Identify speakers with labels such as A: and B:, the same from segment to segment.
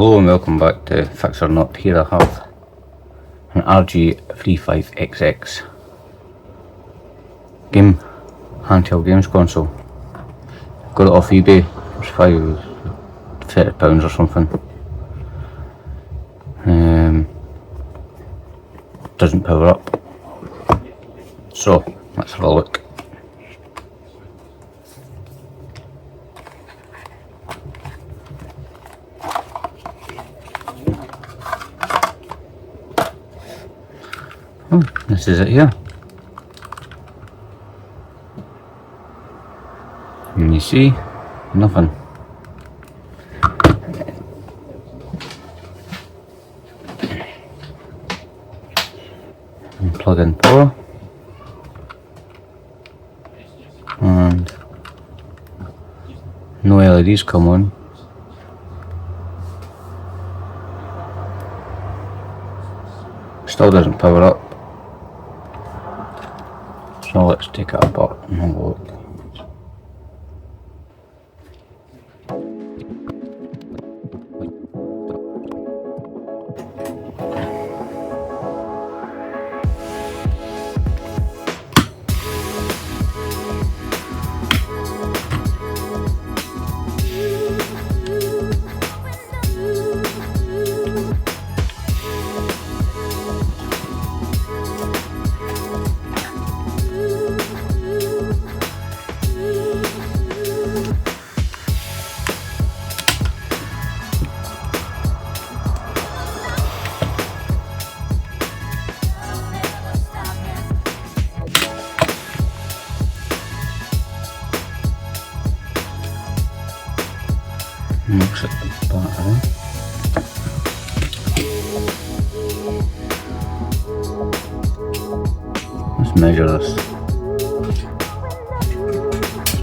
A: Hello and welcome back to FIXorFAIL. Here I have an RG35XX handheld games console. Got it off eBay. It's £30 or something. Doesn't power up. So let's have a look. Oh, this is it here. And you see, nothing. And plug in power. And no LEDs come on. Still doesn't power up. So let's take it apart and have a look. Looks at the battery. Let's measure this.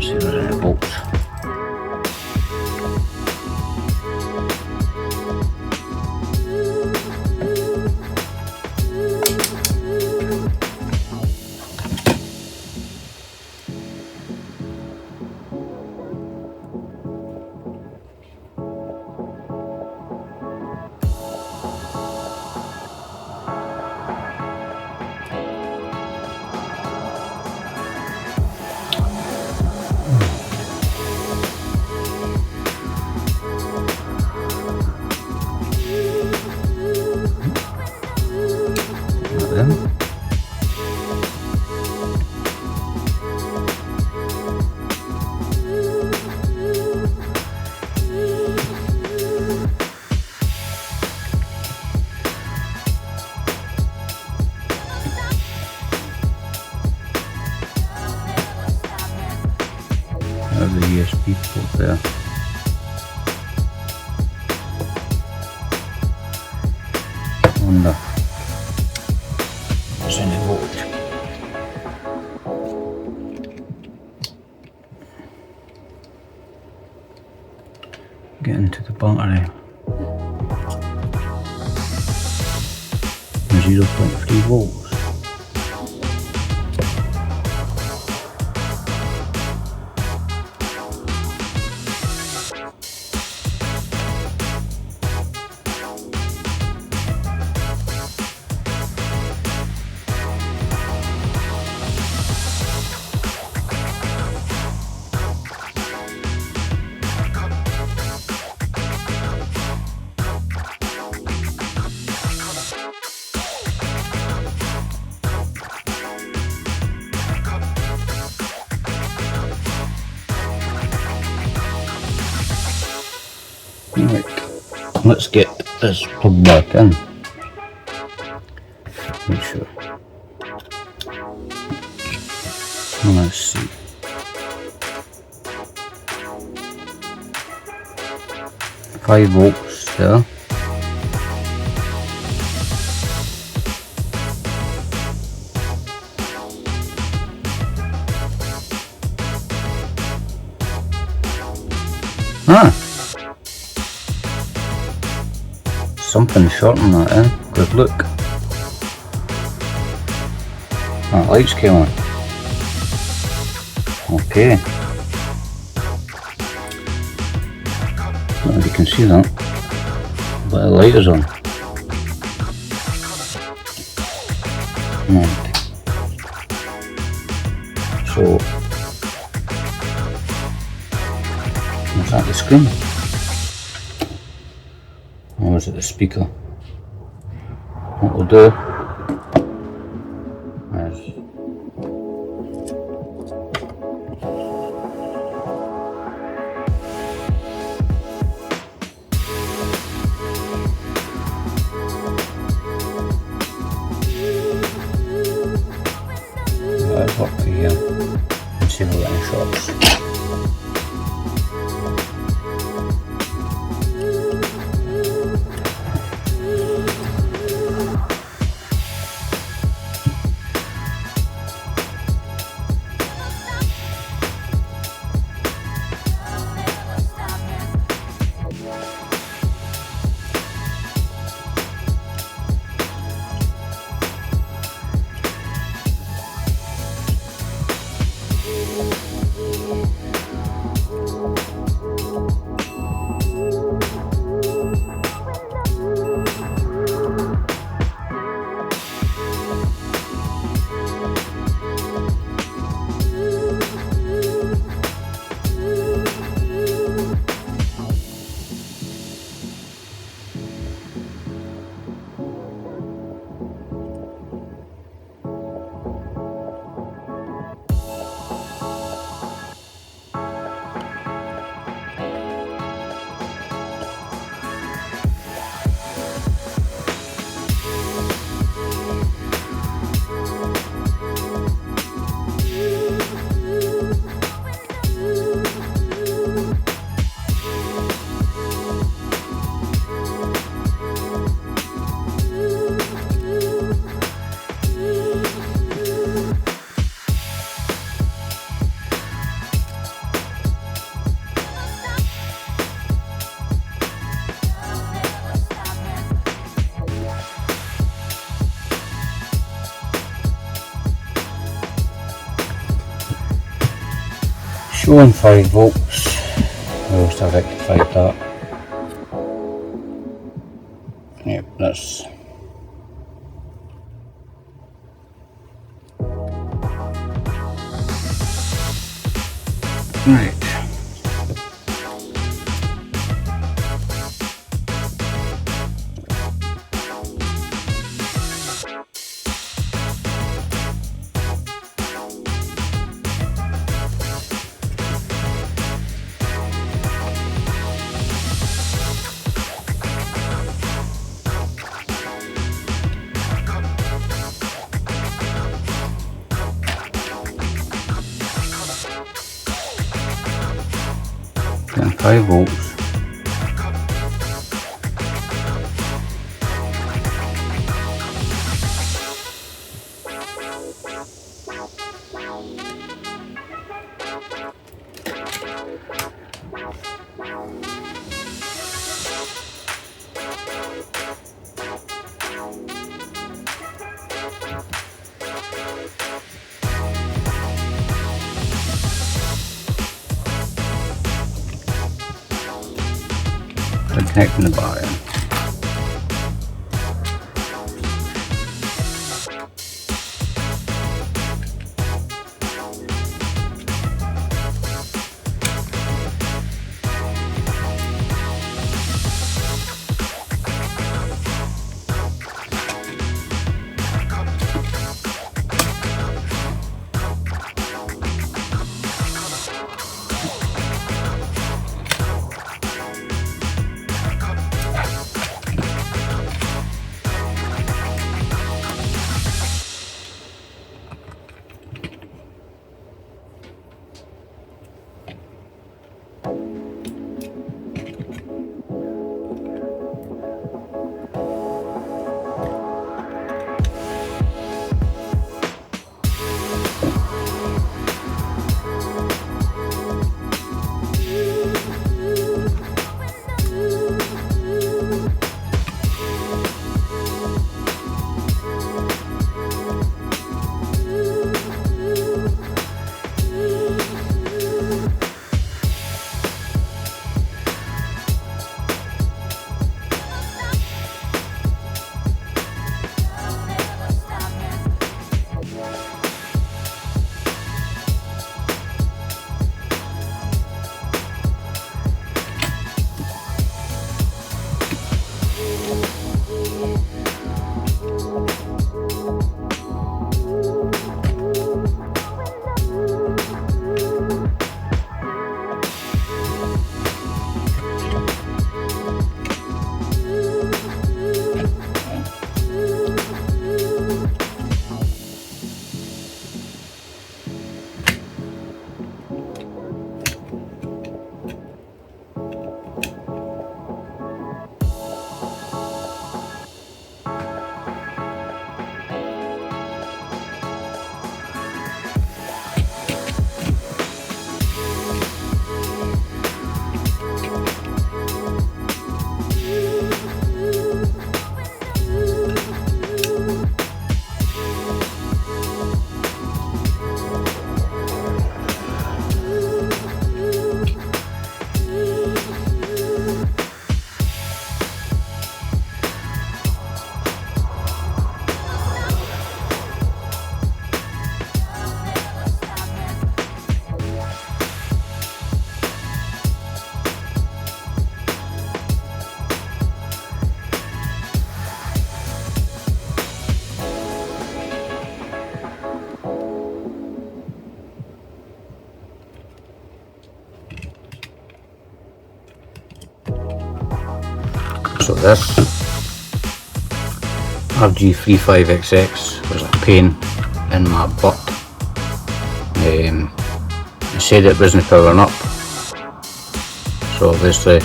A: See if there's any bolts. There's the USB port there. Wonder if there's any volt. Get into the battery. 0.3 volts. Right, let's get this plugged back in. Make sure. Let's see. Five volts there. Something short on that, eh? Good look. That lights came on. Okay. Don't know if you can see that. But the light is on. Right. So, was that the screen? Or was it the speaker? What we'll do is let's work to here and see if we get any shots. Showing 5 volts, we also rectified that. Yep, that's right. Getting 5 volts. Connecting the battery. So this RG35XX was a pain in my butt. It said it wasn't powering up, so obviously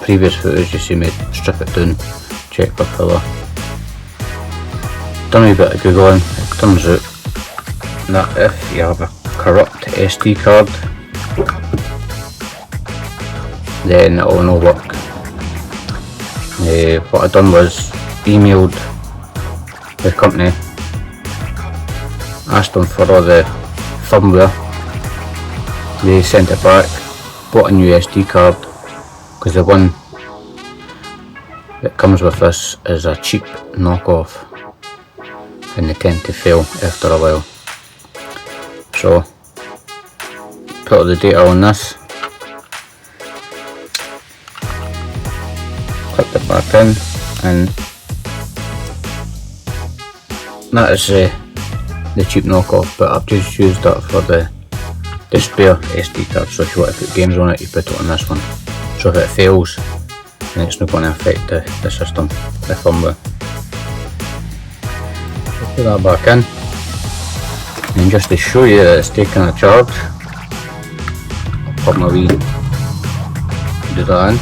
A: previous footage you see me strip it down, check for power. Done a wee bit of googling. It turns out that if you have a corrupt SD card, then it will not work. What I done was emailed the company, asked them for all the firmware. They sent it back, bought a new SD card, because the one that comes with this is a cheap knockoff and they tend to fail after a while. So put all the data on this, click it back in, and that is the cheap knockoff, but I've just used that for the spare SD card. So if you want to put games on it, you put it on this one. So if it fails, then it's not going to affect the system, the firmware. I'll put that back in, and just to show you that it's taking a charge, I'll put my wee do that in.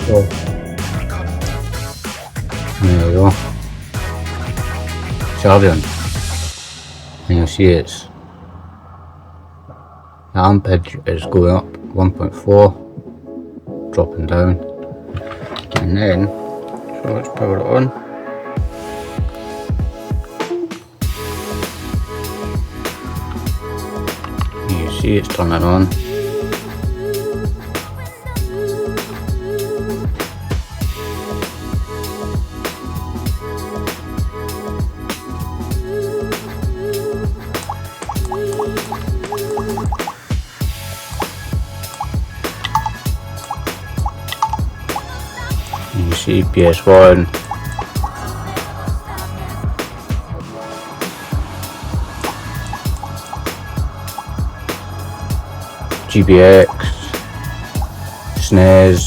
A: So there we go, charging, and you'll see it's the ampage is going up 1.4, dropping down, and then so let's power it on. You see it's turning on. You see PS1, GBX, SNES,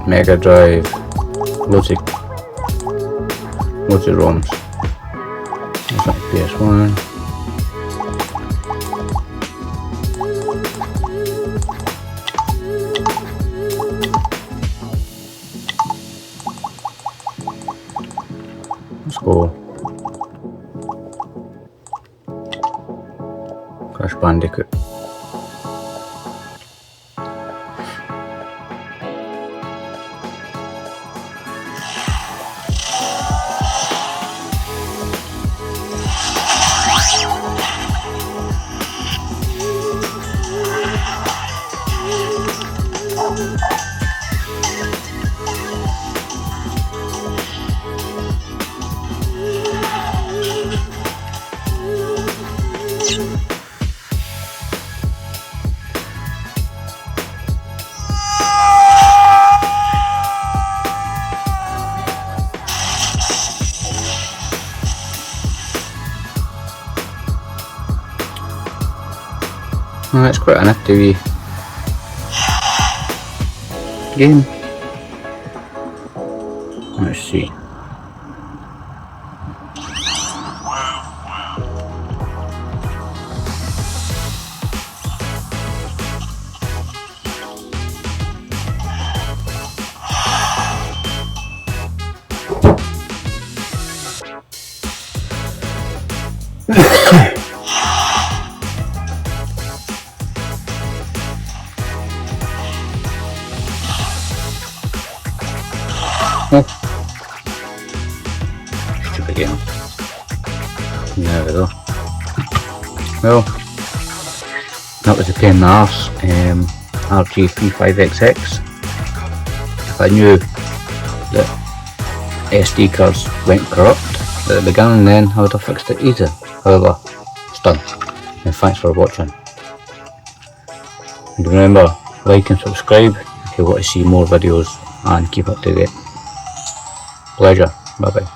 A: Mega Drive, loads of ROMs. There's like PS1. Let's go Crash Bandicoot. Well, that's quite a nifty wee game. Let's see. Oh. Stupid game. There we go. Well, that was a pain in the arse. RG35XX. If I knew that SD cards went corrupt at the beginning, then I would have fixed it easy. However, it's done. And thanks for watching. And remember, like and subscribe if you want to see more videos and keep up to date. Pleasure. Bye bye.